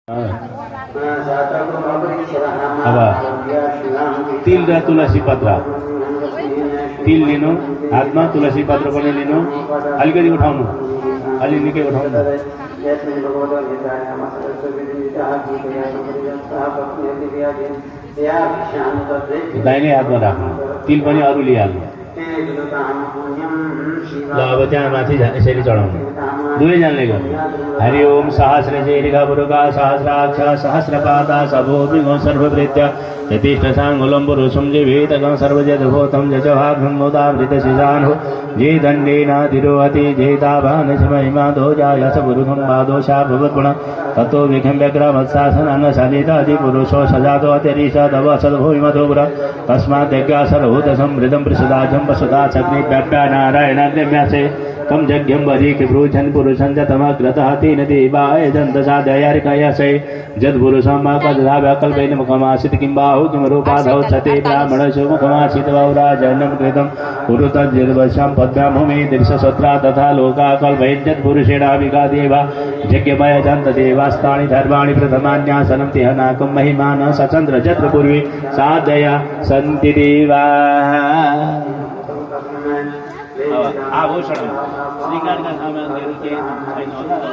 अब तिल र तुलसी पत्र, तिल लिनु हातमा, तुलसी पत्र पनि लिनु, अलिकति उठाउनु, अलि निकै उठाउनु। दाहिने हातमा राख्नु, तिल पनि अरू लिइहाल्नु। ल अब त्यहाँ माथि यसरी चढाउनु, दुवैजनाले गर्नु। हरि ओम सहस्रशेरिका सहस्राक्ष सहस्रपादा सबो मृगो सर्ववृत्य यतिष्ठसाङ्गुलम्बुरुषं जीवेतकं सर्वजदभूतं जजभाग्नोदावृतशिशानो जे दण्डेनाधिरोहति जेताभानशमहिमादो जायस पुरुषं बादोषा भवद्गुण ततो विघं व्यग्रमत्सासनान्न सलितादिपुरुषो सजातो अतिरिषदवसद्भूमिमधुपुर तस्माद्यज्ञासरभूतसंवृतं पृषदाजं वसुधा चग्निभ्यभ्या नारायणाद्यम्यासे कम यज्ञं वरीकृभ्रूजन् पुरुषं च तमग्रतः तेन देवाय दन्तसादयारिकयसे जद्पुरुषमाकदधाव्यकल्पेन मुखमासीत् किं बाहु किं रूपाधौ सते ब्राह्मणशो मुखमासीत् बहुराजनं कृतं कुरुतद्यद्वशां पद्भ्यां भूमि दृश्यसत्रा तथा लोकाकल्पयज्जत्पुरुषेणाविकादेव यज्ञमय दन्तदेवास्तानि धर्माणि प्रथमान्यासनं तिहनाकं महिमान सचन्द्र जत्रपूर्वे साधया सन्ति देवा। आभूषण श्रृंगार का सामान